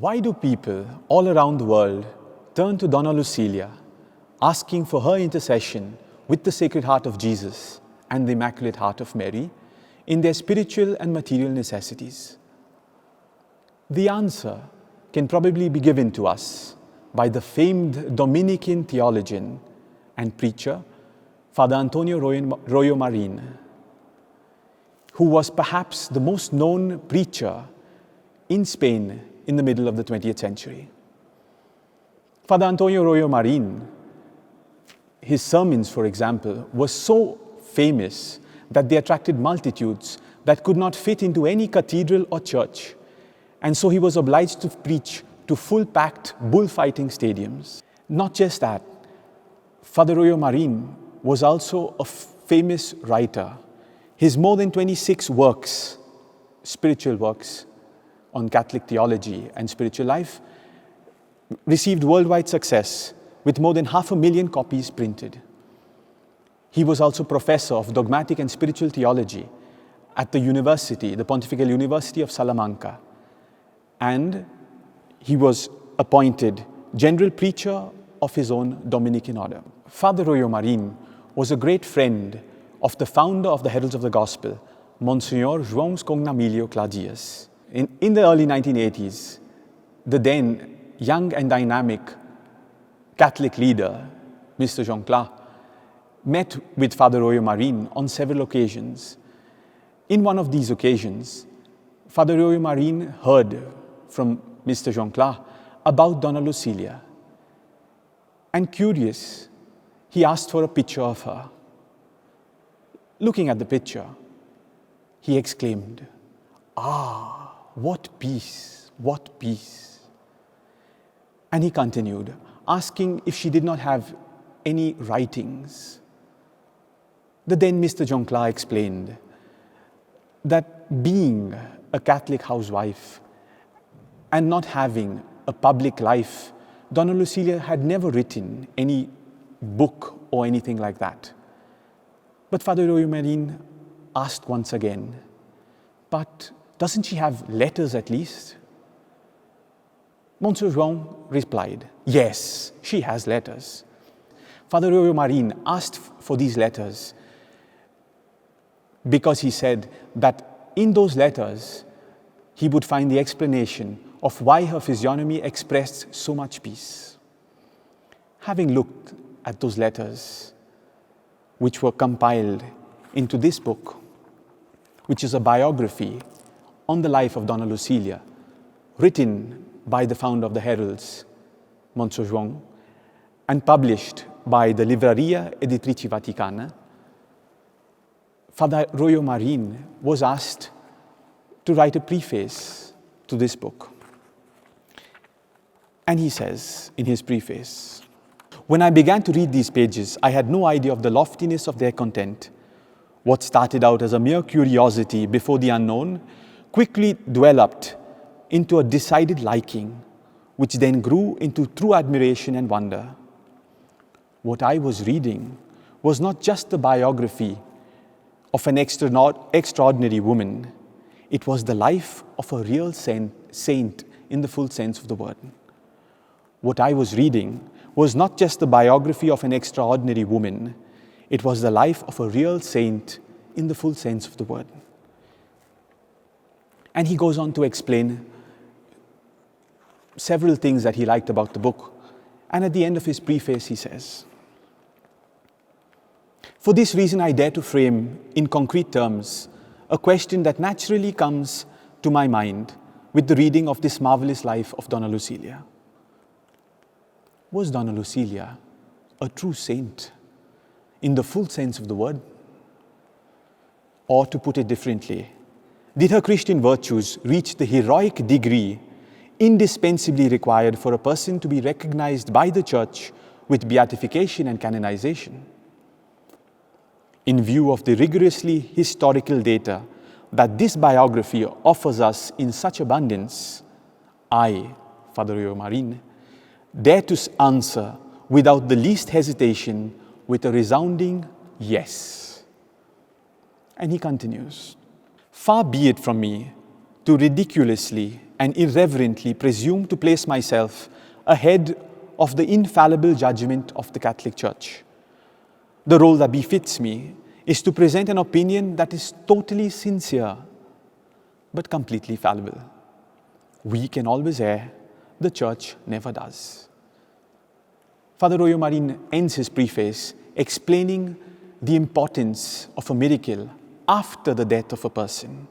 Why do people all around the world turn to Dona Lucilia, asking for her intercession with the Sacred Heart of Jesus and the Immaculate Heart of Mary in their spiritual and material necessities? The answer can probably be given to us by the famed Dominican theologian and preacher, Father Antonio Royo Marin, who was perhaps the most known preacher in Spain in the middle of the 20th century. Father Antonio Royo Marin, his sermons, for example, were so famous that they attracted multitudes that could not fit into any cathedral or church, and so he was obliged to preach to full-packed bullfighting stadiums. Not just that, Father Royo Marin was also a famous writer. His more than 26 works, spiritual works, on Catholic theology and spiritual life, received worldwide success with more than 500,000 copies printed. He was also professor of dogmatic and spiritual theology at the university, the Pontifical University of Salamanca. And he was appointed general preacher of his own Dominican order. Father Royo Marin was a great friend of the founder of the Heralds of the Gospel, Monsignor João Cognamilio Claudius. In the early 1980s, the then young and dynamic Catholic leader, Mr. Jean Claude, met with Father Royo Marin on several occasions. In one of these occasions, Father Royo Marin heard from Mr. Jean Claude about Dona Lucilia. And curious, he asked for a picture of her. Looking at the picture, he exclaimed, "Ah, what peace, what peace." And he continued, asking if she did not have any writings. The then Mr. Joncla explained that being a Catholic housewife and not having a public life, Dona Lucilia had never written any book or anything like that. But Father Royo Marin asked once again, "But doesn't she have letters at least?" Monsieur João replied, "Yes, she has letters." Father Royo Marin asked for these letters because he said that in those letters he would find the explanation of why her physiognomy expressed so much peace. Having looked at those letters, which were compiled into this book, which is a biography on the life of Dona Lucilia, written by the founder of the Heralds, Monsieur João, and published by the Livraria Editrici Vaticana, Father Royo Marin was asked to write a preface to this book. And he says in his preface, "When I began to read these pages, I had no idea of the loftiness of their content. What started out as a mere curiosity before the unknown quickly developed into a decided liking, which then grew into true admiration and wonder. What I was reading was not just the biography of an extraordinary woman. It was the life of a real saint in the full sense of the word. What I was reading was not just the biography of an extraordinary woman. It was the life of a real saint in the full sense of the word." And he goes on to explain several things that he liked about the book. And at the end of his preface, he says, "For this reason, I dare to frame in concrete terms a question that naturally comes to my mind with the reading of this marvelous life of Dona Lucilia. Was Dona Lucilia a true saint in the full sense of the word? Or to put it differently, did her Christian virtues reach the heroic degree indispensably required for a person to be recognized by the Church with beatification and canonization? In view of the rigorously historical data that this biography offers us in such abundance, I, Father Royo Marin, dare to answer without the least hesitation with a resounding yes." And he continues, "Far be it from me to ridiculously and irreverently presume to place myself ahead of the infallible judgment of the Catholic Church. The role that befits me is to present an opinion that is totally sincere, but completely fallible. We can always err, the Church never does. Father Royo Marin ends his preface explaining the importance of a miracle after the death of a person,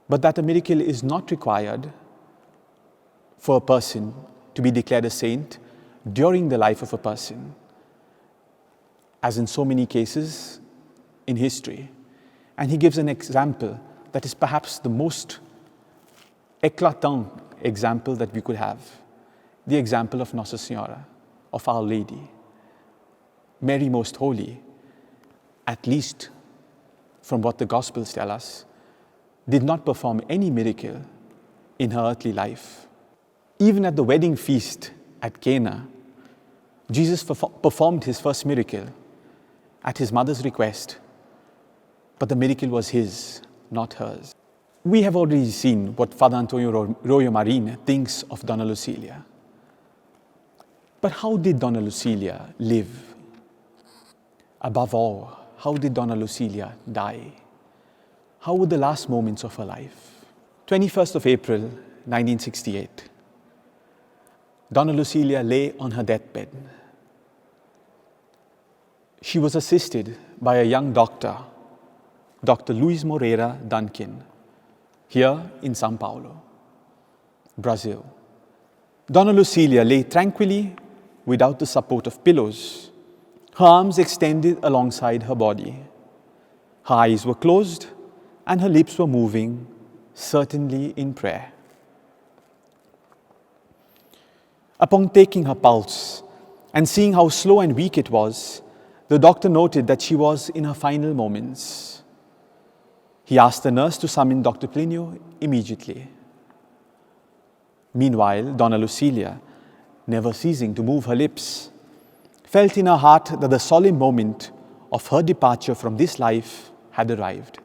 but that a miracle is not required for a person to be declared a saint during the life of a person, as in so many cases in history. And he gives an example that is perhaps the most éclatant example that we could have, the example of Nossa Senhora, of Our Lady. Mary Most Holy, at least from what the Gospels tell us, did not perform any miracle in her earthly life. Even at the wedding feast at Cana, Jesus performed his first miracle at his mother's request, but the miracle was his, not hers. We have already seen what Father Antonio Royo Marin thinks of Dona Lucilia. But how did Dona Lucilia live? Above all, how did Dona Lucilia die? How were the last moments of her life? 21st of April, 1968. Dona Lucilia lay on her deathbed. She was assisted by a young doctor, Dr. Luis Moreira Duncan, here in São Paulo, Brazil. Dona Lucilia lay tranquilly without the support of pillows, her arms extended alongside her body. Her eyes were closed and her lips were moving, certainly in prayer. Upon taking her pulse and seeing how slow and weak it was, the doctor noted that she was in her final moments. He asked the nurse to summon Dr. Plinio immediately. Meanwhile, Dona Lucilia, never ceasing to move her lips, felt in her heart that the solemn moment of her departure from this life had arrived.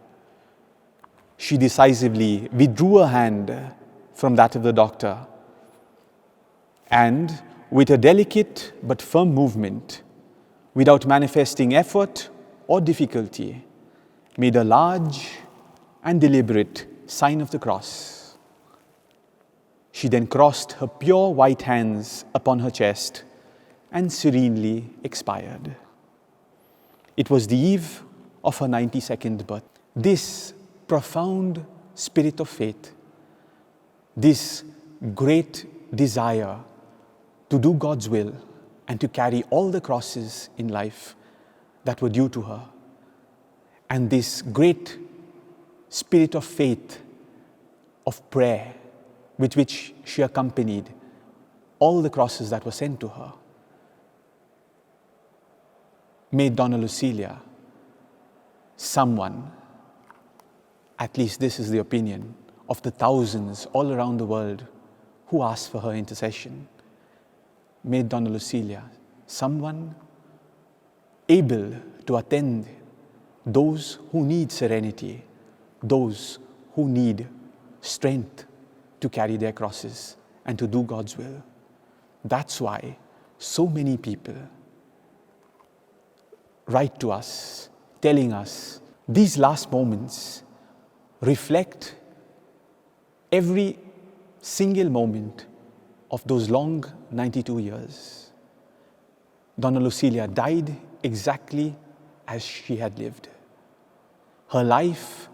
She decisively withdrew her hand from that of the doctor and, with a delicate but firm movement, without manifesting effort or difficulty, made a large and deliberate sign of the cross. She then crossed her pure white hands upon her chest and serenely expired. It was the eve of her 92nd birth. This profound spirit of faith, this great desire to do God's will and to carry all the crosses in life that were due to her, and this great spirit of faith, of prayer, with which she accompanied all the crosses that were sent to her, made Dona Lucilia someone, at least this is the opinion of the thousands all around the world who asked for her intercession, made Dona Lucilia someone able to attend those who need serenity, those who need strength to carry their crosses and to do God's will. That's why so many people write to us, telling us these last moments reflect every single moment of those long 92 years. Dona Lucilia died exactly as she had lived. Her life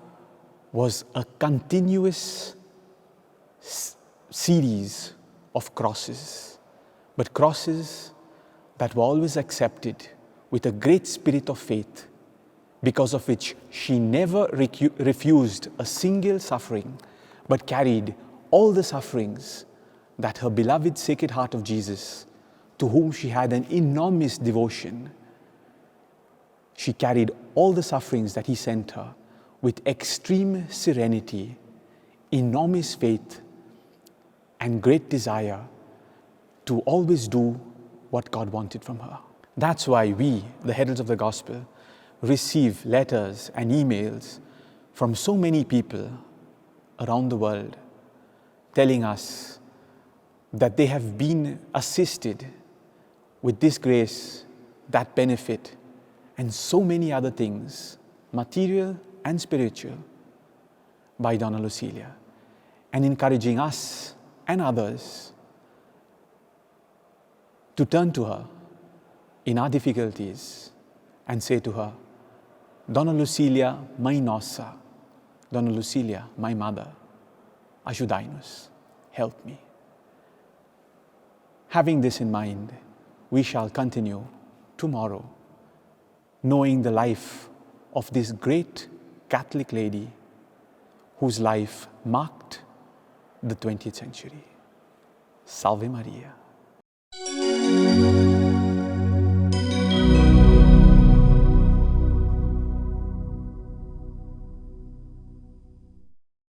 was a continuous series of crosses, but crosses that were always accepted with a great spirit of faith, because of which she never refused a single suffering, but carried all the sufferings that her beloved Sacred Heart of Jesus, to whom she had an enormous devotion, she carried all the sufferings that he sent her with extreme serenity, enormous faith, and great desire to always do what God wanted from her. That's why we, the heralds of the gospel, receive letters and emails from so many people around the world telling us that they have been assisted with this grace, that benefit, and so many other things, material and spiritual, by Dona Lucilia, and encouraging us and others to turn to her in our difficulties and say to her, Dona Lucilia, mãe nossa, Dona Lucilia, my mother, ajudai-nos, help me. Having this in mind, we shall continue tomorrow, knowing the life of this great Catholic lady whose life marked the 20th century. Salve Maria.